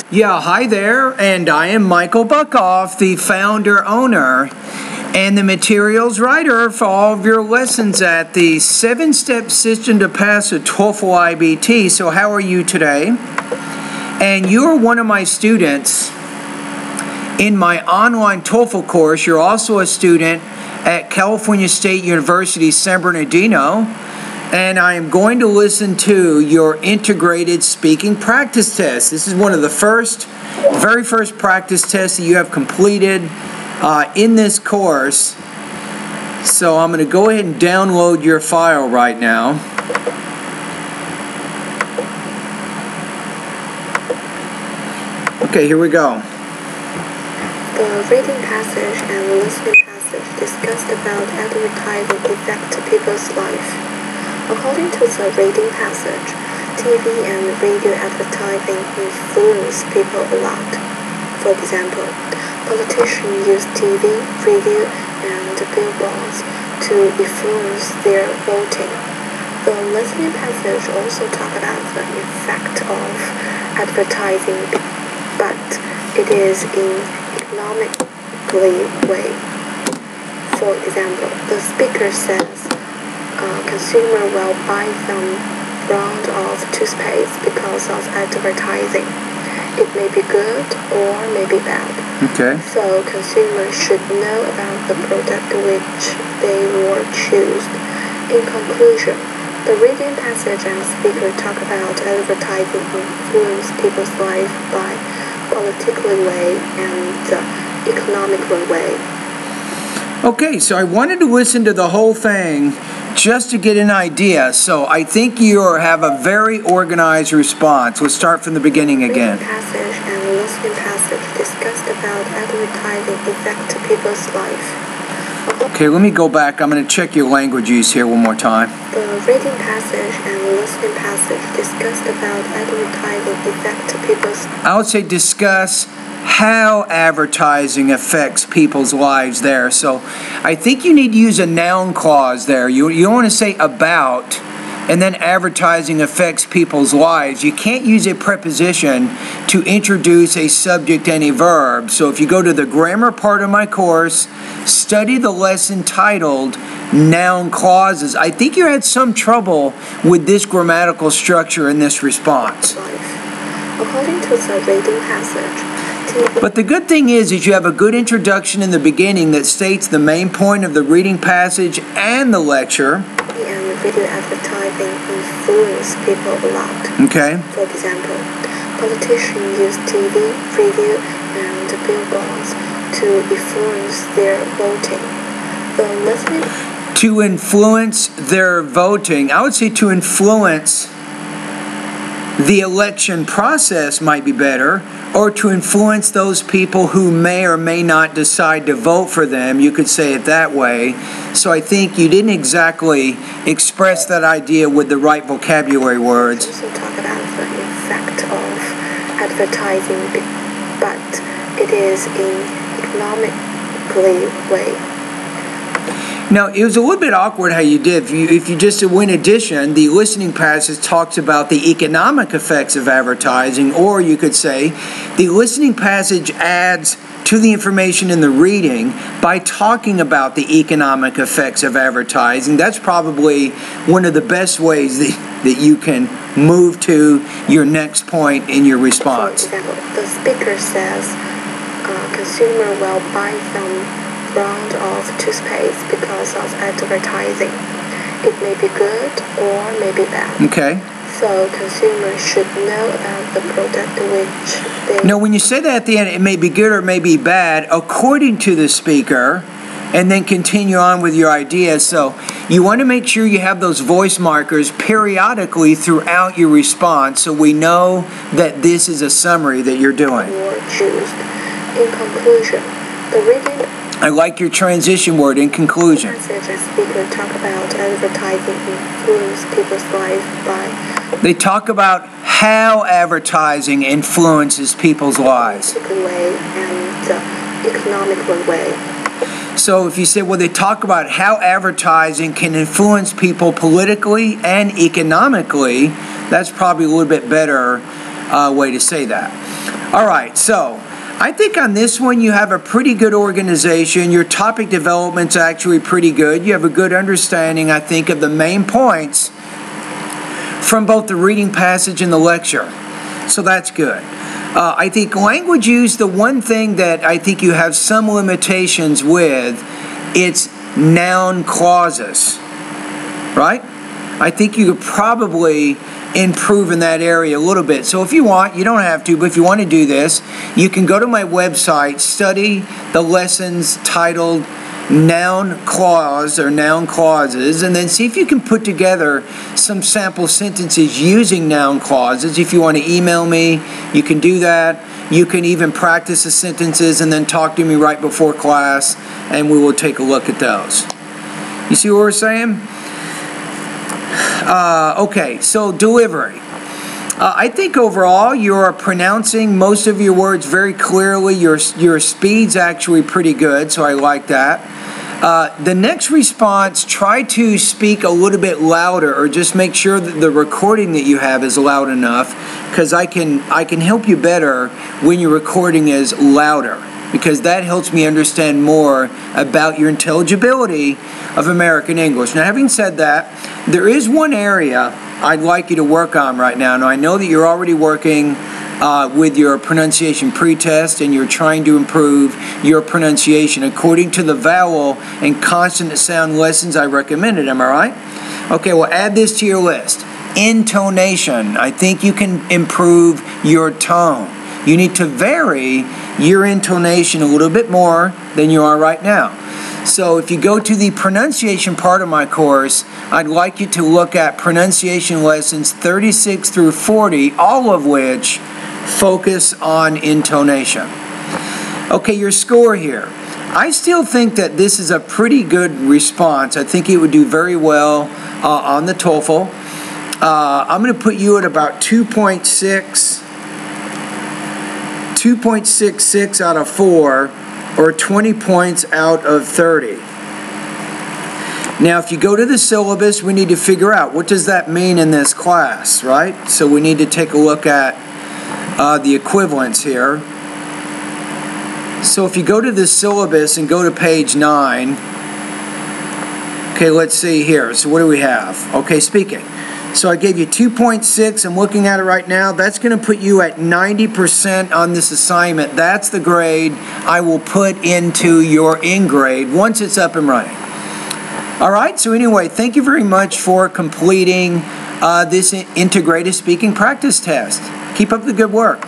Yeah, hi there, and I am Michael Buckoff, the founder, owner, and the materials writer for all of your lessons at the 7-step system to pass a TOEFL IBT. So how are you today? And you're one of my students in my online TOEFL course. You're also a student at California State University, San Bernardino, and I am going to listen to your integrated speaking practice test. This is one of the very first practice tests that you have completed in this course. So I'm going to go ahead and download your file right now. Okay, here we go. The reading passage and listening passage discussed about advertising affect people's life. According to the reading passage, TV and radio advertising influence people a lot. For example, politicians use TV, radio, and billboards to influence their voting. The listening passage also talks about the effect of advertising, but it is in economically way. For example, the speaker says, consumer will buy some brand of toothpaste because of advertising. It may be good or may be bad. Okay. So consumers should know about the product which they will choose. In conclusion, the reading passage and speaker talk about advertising influence people's life by political way and economical way. Okay, so I wanted to listen to the whole thing just to get an idea. So I think you have a very organized response. Let's start from the beginning again. Reading passage and listening passage discussed about advertising affect people's life. Okay, let me go back. I'm going to check your language use here one more time. The reading passage and listening passage discussed about advertising affect people's. I would say discuss how advertising affects people's lives there. So I think you need to use a noun clause there. You don't want to say about and then advertising affects people's lives. You can't use a preposition to introduce a subject and a verb. So if you go to the grammar part of my course, study the lesson titled Noun Clauses. I think you had some trouble with this grammatical structure in this response. According to the reading passage, but the good thing is you have a good introduction in the beginning that states the main point of the reading passage and the lecture. And video advertising influence people a lot. Okay. For example, politicians use TV, radio, and billboards to influence their voting. The listening to influence their voting. I would say to influence the election process might be better, or to influence those people who may or may not decide to vote for them. You could say it that way. So I think you didn't exactly express that idea with the right vocabulary words. Also talk about the effect of advertising, but it is in economically way. Now, it was a little bit awkward how you did. If you just, in addition, the listening passage talks about the economic effects of advertising, or you could say the listening passage adds to the information in the reading by talking about the economic effects of advertising. That's probably one of the best ways that you can move to your next point in your response. For example, the speaker says, consumer will buy some brand of toothpaste because of advertising. It may be good or may be bad. Okay. So consumers should know about the product which they... Now, when you say that at the end, it may be good or it may be bad, according to the speaker, and then continue on with your idea. So you want to make sure you have those voice markers periodically throughout your response so we know that this is a summary that you're doing. In conclusion, the reading... I like your transition word, in conclusion. The passage and speaker talk about advertising influence people's life by... They talk about how advertising influences people's lives. ...way and economical way. So if you say, well, they talk about how advertising can influence people politically and economically, that's probably a little bit better way to say that. All right, so I think on this one you have a pretty good organization. Your topic development's actually pretty good. You have a good understanding, I think, of the main points from both the reading passage and the lecture. So that's good. I think language use, the one thing that I think you have some limitations with, it's noun clauses, right? I think you could probably improve in that area a little bit. So if you want, you don't have to, but if you want to do this, you can go to my website, study the lessons titled noun clause or noun clauses, and then see if you can put together some sample sentences using noun clauses. If you want to email me, you can do that. You can even practice the sentences and then talk to me right before class, and we will take a look at those. You see what we're saying? Okay, so delivery. I think overall you're pronouncing most of your words very clearly. Your speed's actually pretty good, so I like that. The next response, try to speak a little bit louder, or just make sure that the recording that you have is loud enough, because I can help you better when your recording is louder, because that helps me understand more about your intelligibility of American English. Now, having said that, there is one area I'd like you to work on right now. Now, I know that you're already working with your pronunciation pretest, and you're trying to improve your pronunciation according to the vowel and consonant sound lessons I recommended. Am I right? Okay, well, add this to your list. Intonation. I think you can improve your tone. You need to vary your intonation a little bit more than you are right now. So if you go to the pronunciation part of my course, I'd like you to look at pronunciation lessons 36 through 40, all of which focus on intonation. Okay, your score here. I still think that this is a pretty good response. I think it would do very well on the TOEFL. I'm going to put you at about 2.66 out of 4, or 20 points out of 30. Now, if you go to the syllabus, we need to figure out what does that mean in this class, right? So we need to take a look at the equivalents here. So if you go to the syllabus and go to page 9, okay, let's see here. So what do we have? Okay, speaking. So I gave you 2.6. I'm looking at it right now. That's going to put you at 90% on this assignment. That's the grade I will put into your end grade once it's up and running. All right, so anyway, thank you very much for completing this integrated speaking practice test. Keep up the good work.